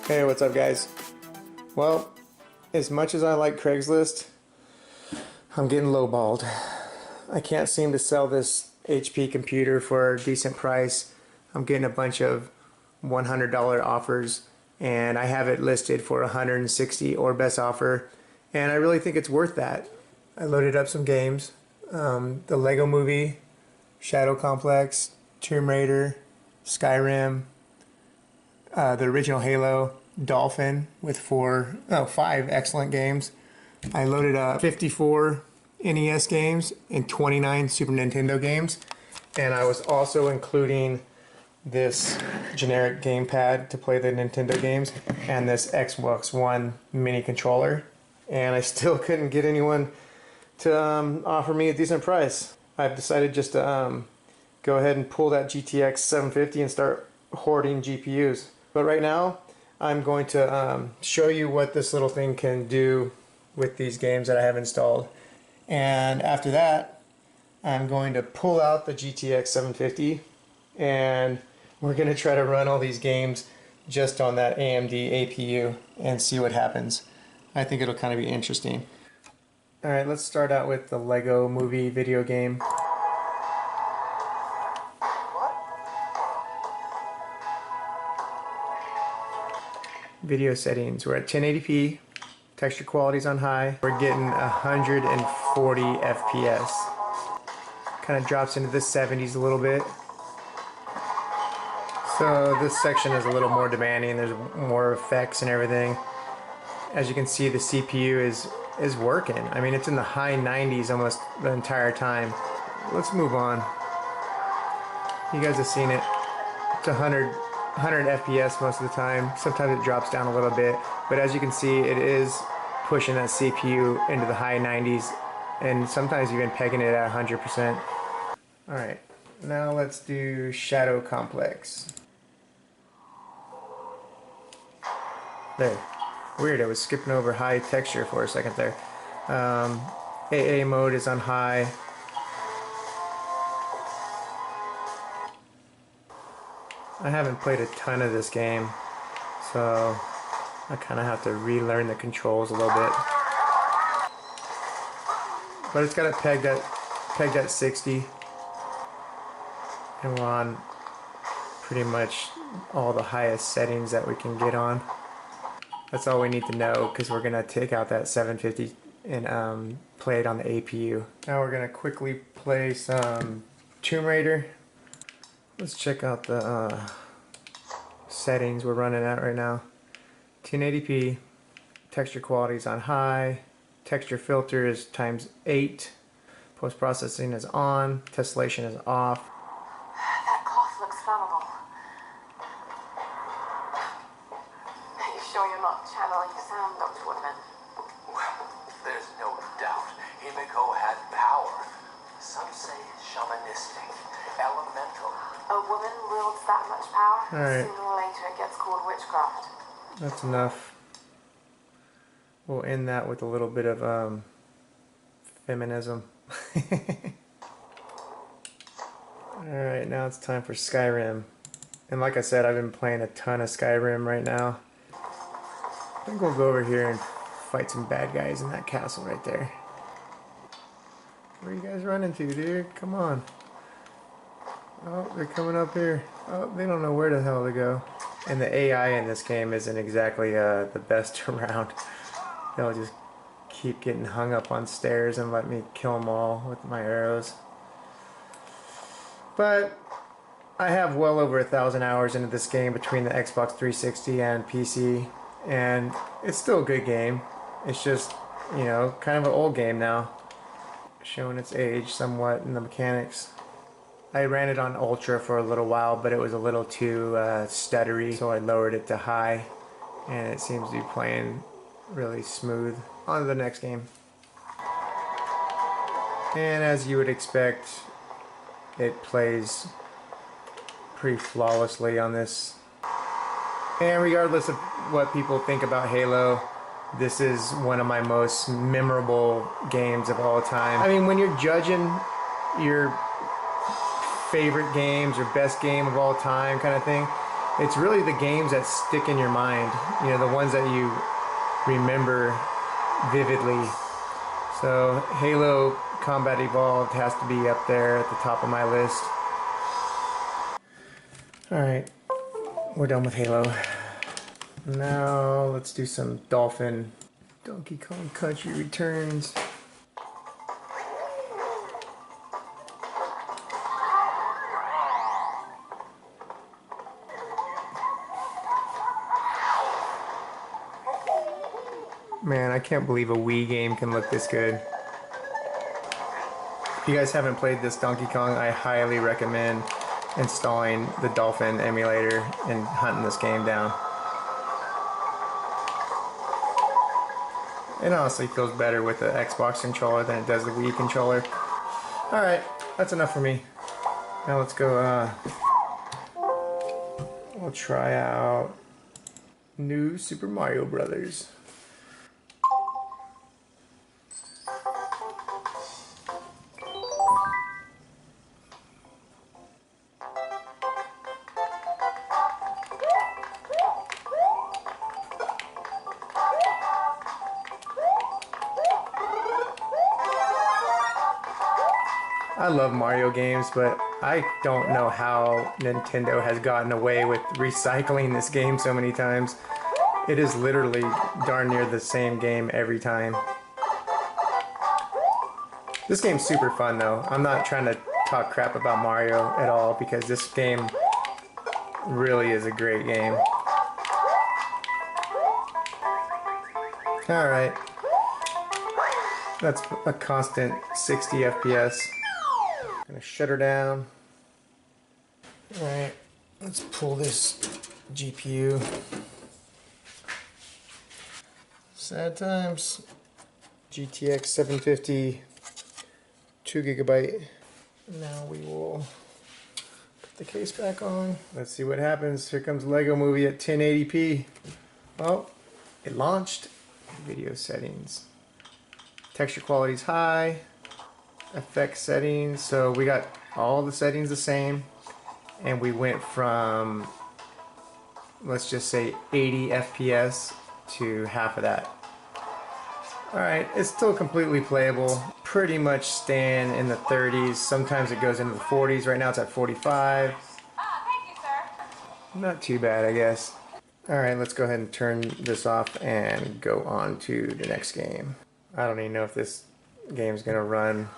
Hey, what's up guys? Well, as much as I like Craigslist, I'm getting lowballed. I can't seem to sell this HP computer for a decent price. I'm getting a bunch of $100 offers and I have it listed for $160 or best offer, and I really think it's worth that. I loaded up some games, the Lego Movie, Shadow Complex, Tomb Raider, Skyrim, the original Halo, Dolphin with 5 excellent games. I loaded up 54 NES games and 29 Super Nintendo games, and I was also including this generic gamepad to play the Nintendo games and this Xbox One mini controller, and I still couldn't get anyone to offer me a decent price. I've decided just to go ahead and pull that GTX 750 and start hoarding GPUs. But right now I'm going to show you what this little thing can do with these games that I have installed, and after that I'm going to pull out the GTX 750 and we're going to try to run all these games just on that AMD APU and see what happens. I think it'll kind of be interesting. Alright, let's start out with the Lego Movie video game. Video settings, we're at 1080p, texture quality's on high, we're getting 140 FPS. Kind of drops into the 70s a little bit. So this section is a little more demanding, there's more effects and everything. As you can see, the CPU is working. I mean, it's in the high 90s almost the entire time. Let's move on. You guys have seen it. It's 100 FPS most of the time. Sometimes it drops down a little bit, but as you can see, it is pushing that CPU into the high 90s and sometimes even pegging it at 100%. Alright, now let's do Shadow Complex. There. Weird, I was skipping over high texture for a second there. AA mode is on high. I haven't played a ton of this game, so I kind of have to relearn the controls a little bit. But it's got it pegged at 60. And we're on pretty much all the highest settings that we can get on. That's all we need to know, because we're going to take out that 750 and play it on the APU. Now we're going to quickly play some Tomb Raider. Let's check out the settings we're running at right now. 1080p, texture quality is on high, texture filter is ×8, post-processing is on, tessellation is off. That cloth looks flammable. Are you sure you're not channeling sound, Dr. Woodman? Well, there's no doubt. Himiko had power. Some say shamanistic, elemental. A woman wields that much power? All right. Sooner or later it gets called witchcraft. That's enough. We'll end that with a little bit of feminism. Alright, now it's time for Skyrim. And like I said, I've been playing a ton of Skyrim right now. I think we'll go over here and fight some bad guys in that castle right there. Where are you guys running to, dude? Come on. Oh, they're coming up here. Oh, they don't know where the hell to go. And the AI in this game isn't exactly the best around. They'll just keep getting hung up on stairs and let me kill them all with my arrows. But I have well over 1,000 hours into this game between the Xbox 360 and PC, and it's still a good game. It's just, you know, kind of an old game now, showing its age somewhat in the mechanics. I ran it on Ultra for a little while, but it was a little too stuttery, so I lowered it to high, and it seems to be playing really smooth. On to the next game. And as you would expect, it plays pretty flawlessly on this. And regardless of what people think about Halo, this is one of my most memorable games of all time. I mean, when you're judging your favorite games or best game of all time kind of thing, it's really the games that stick in your mind, you know, the ones that you remember vividly. So Halo Combat Evolved has to be up there at the top of my list. Alright, we're done with Halo. Now let's do some Dolphin. Donkey Kong Country Returns. Man, I can't believe a Wii game can look this good. If you guys haven't played this Donkey Kong, I highly recommend installing the Dolphin emulator and hunting this game down. It honestly feels better with the Xbox controller than it does the Wii controller. Alright, that's enough for me. Now let's go, we'll try out New Super Mario Brothers. I love Mario games, but I don't know how Nintendo has gotten away with recycling this game so many times. It is literally darn near the same game every time. This game's super fun though. I'm not trying to talk crap about Mario at all because this game really is a great game. Alright. That's a constant 60 FPS. Gonna shut her down. Alright, let's pull this GPU. Sad times. GTX 750, 2GB. Now we will put the case back on. Let's see what happens. Here comes Lego Movie at 1080p. Well, it launched. Video settings. Texture quality is high. Effect settings, so we got all the settings the same, and we went from, let's just say 80 FPS to half of that. Alright, it's still completely playable, pretty much staying in the 30s, sometimes it goes into the 40s, right now it's at 45. Thank you, sir. Not too bad, I guess. Alright, let's go ahead and turn this off and go on to the next game. I don't even know if this game's gonna run.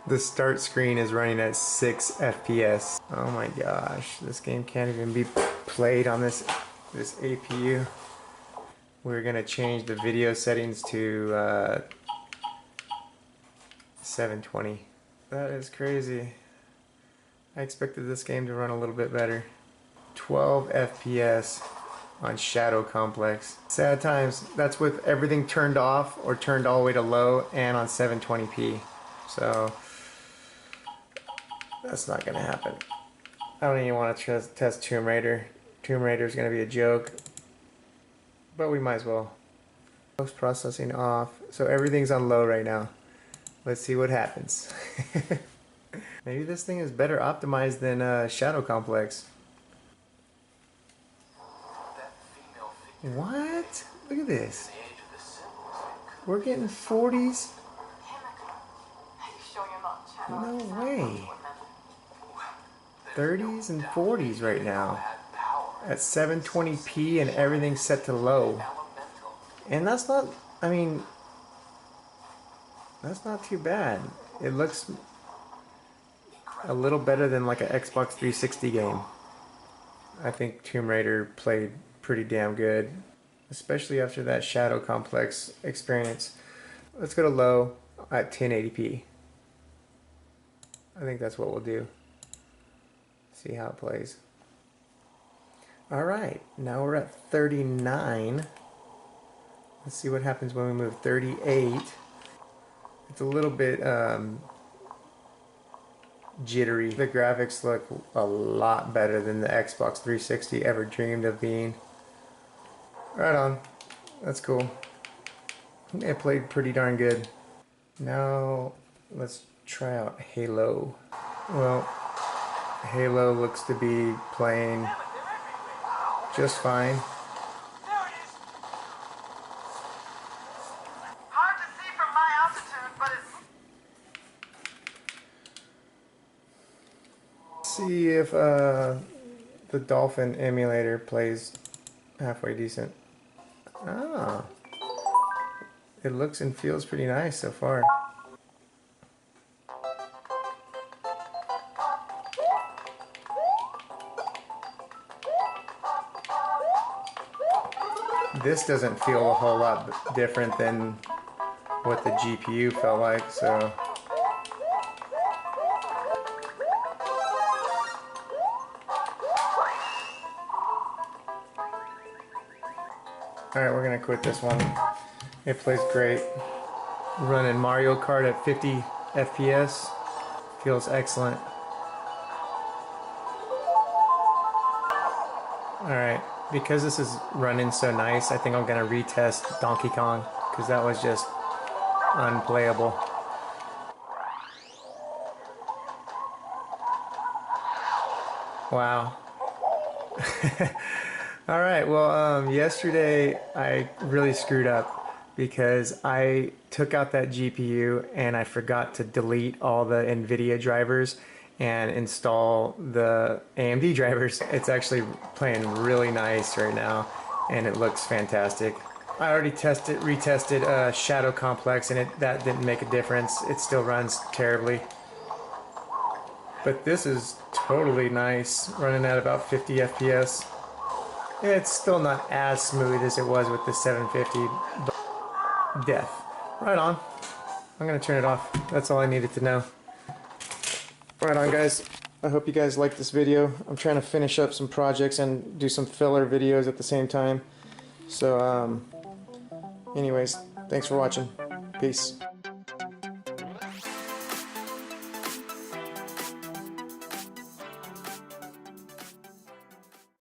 The start screen is running at 6 FPS. Oh my gosh, this game can't even be played on this APU. We're gonna change the video settings to 720. That is crazy. I expected this game to run a little bit better. 12 FPS on Shadow Complex. Sad times. That's with everything turned off or turned all the way to low and on 720p. So that's not gonna happen. I don't even want to test Tomb Raider. Tomb Raider is gonna be a joke, but we might as well. Post processing off, so everything's on low right now. Let's see what happens. Maybe this thing is better optimized than Shadow Complex. What? Look at this. We're getting 40s? No way. 30s and 40s right now. At 720p and everything's set to low. And that's not, I mean, that's not too bad. It looks a little better than like an Xbox 360 game. I think Tomb Raider played pretty damn good, especially after that Shadow Complex experience. Let's go to low at 1080p. I think that's what we'll do. See how it plays. Alright, now we're at 39. Let's see what happens when we move 38. It's a little bit jittery. The graphics look a lot better than the Xbox 360 ever dreamed of being. Right on. That's cool. It played pretty darn good. Now let's try out Halo. Well, Halo looks to be playing just fine. There it is. Hard to see from my altitude, but it's... See if the Dolphin emulator plays halfway decent. Ah, it looks and feels pretty nice so far. This doesn't feel a whole lot different than what the GPU felt like, so alright, we're gonna quit this one. It plays great. Running Mario Kart at 50 FPS feels excellent. Alright, because this is running so nice, I think I'm gonna retest Donkey Kong, because that was just unplayable. Wow. Alright, well, yesterday I really screwed up because I took out that GPU and I forgot to delete all the NVIDIA drivers and install the AMD drivers. It's actually playing really nice right now and it looks fantastic. I already retested Shadow Complex and that didn't make a difference. It still runs terribly. But this is totally nice, running at about 50 FPS. It's still not as smooth as it was with the 750, but death. Right on. I'm gonna turn it off. That's all I needed to know. Right on, guys. I hope you guys liked this video. I'm trying to finish up some projects and do some filler videos at the same time. So, anyways, thanks for watching. Peace.